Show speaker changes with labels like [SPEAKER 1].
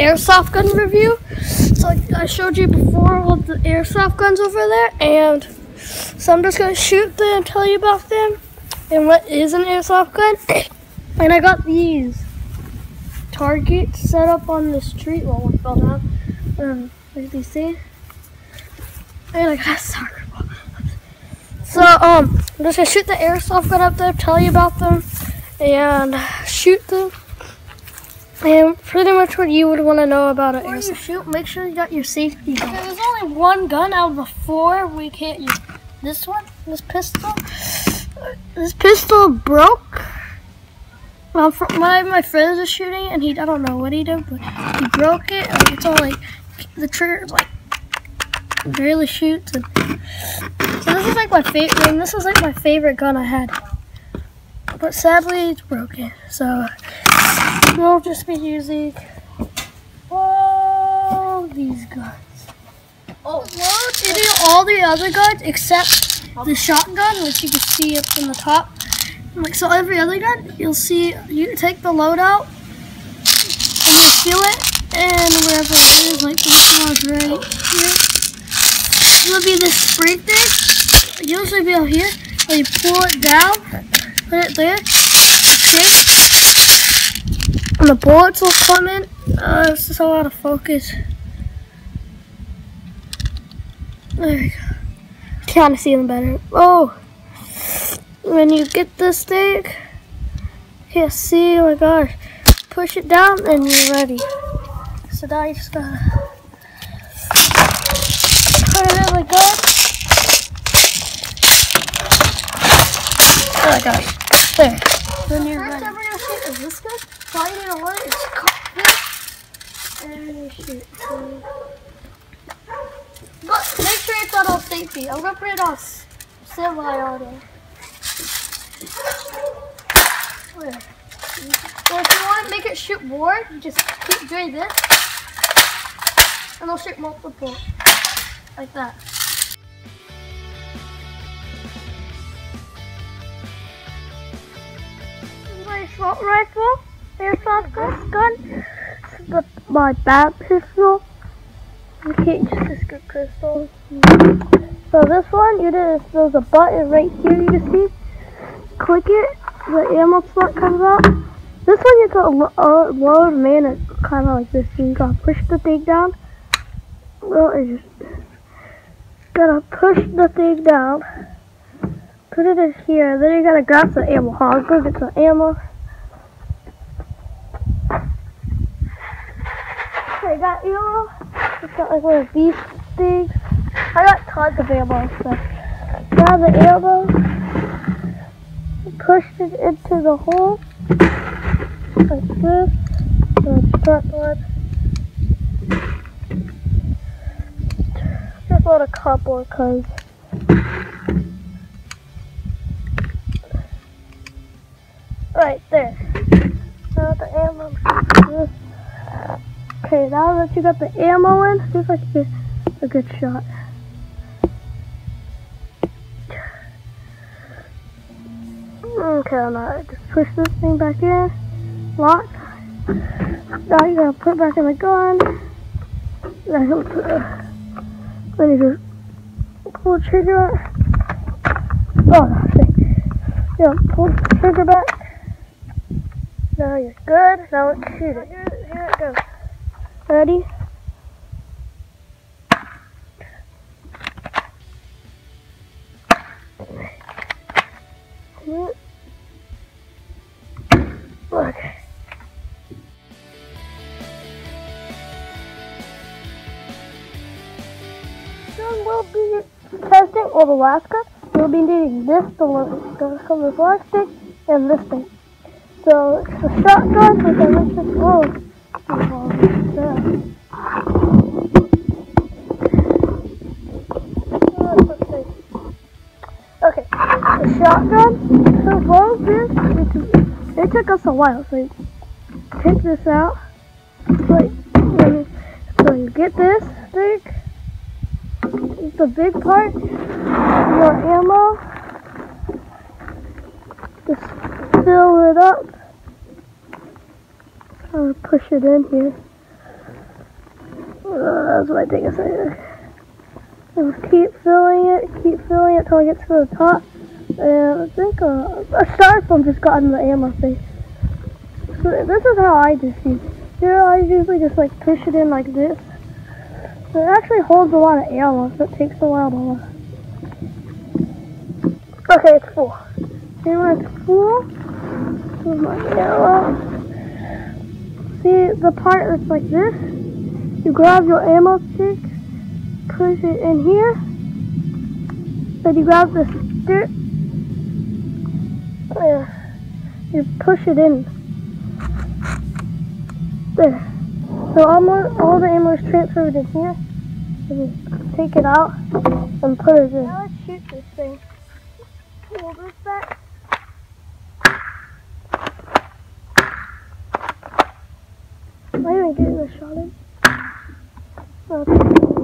[SPEAKER 1] airsoft gun review. So I showed you before all the airsoft guns over there, and so I'm just gonna shoot them and tell you about them and what is an airsoft gun. And I got these targets set up on this tree. Well, one fell down. Like you see, and I got a soccer ball. So I'm just gonna shoot the airsoft gun up there, tell you about them, and shoot them. And pretty much what you would want to know about it. Before you shoot, make sure you got your safety gun. There's only one gun out of the 4 we can't use. This one, this pistol. This pistol broke. Well, one of my friends was shooting, and I don't know what he did, but he broke it. And it's all like the trigger like barely shoots. And so this is like my favorite. I mean, this is like my favorite gun I had, but sadly it's broken. So we'll just be using all these guns. Oh, well, you do all the other guns except the shotgun, which you can see up in the top. Like so, every other gun, you'll see you take the load out and you feel it, and wherever it is, like this one right here, it'll be this spring thing. It'll usually be out here. And you pull it down, put it there. Okay. And the bullets will come in. It's just a lot of focus. There we go. Kind of see them better. Oh, when you get this thing, you can't see. Oh my gosh! Push it down, and you're ready. So now you just gotta put it in the gun. Oh my gosh! There. Then you're ready. First time we're gonna shoot is this gun. All you need to learn is cockpit, and you shoot. But make sure it's on all safety. I'm gonna put it on semi-auto. Well, if you want to make it shoot more, you just keep doing this, and it'll shoot multiple, like that. This is my assault rifle, airsoft gun. This is my bat pistol. You can't use this good crystal. So this one, there's a button right here you can see. Click it, the ammo slot comes out. This one you can load man it kind of like this. So you gotta push the thing down. Well, you just gotta push the thing down. Put it in here, then you gotta grab some ammo. I'll go get some ammo. Okay, got ammo. It's got like one of these things. I got tons of ammo, so grab the ammo, push it into the hole, like this, the front one. Just load a couple, cause right there. Now the ammo. Okay, now that you got the ammo in, see if I can get a good shot. Okay, now just push this thing back in, lock. Now you gotta put it back in the gun. Then you just pull the trigger. Oh, yeah, pull the trigger back. Now you're good. Now let's shoot it. Here it goes. Ready? Okay. Soon we'll be testing all the last gun. We'll be needing this, the last thing, and this thing. So it's the shotgun, but then let's just roll. Okay, the shotgun. So roll this. It took us a while, so you take this out. So you get this thing. The big part. Your ammo. Just fill it up. I'll push it in here. That's what I think it's like. Just keep filling it till I get to the top. And I think a styrofoam just got in the ammo thing. So this is how I just use it. Here I usually just like push it in like this. So it actually holds a lot of ammo, so it takes a while to load. Okay, it's full. See when it's full? Here's my ammo. See the part that's like this? You grab your ammo stick, push it in here, then you grab the stick, you push it in. There. So all the ammo is transferred in here. You take it out and put it in. Now let's shoot this thing. Pull this back. Am I even getting a shot in? Okay.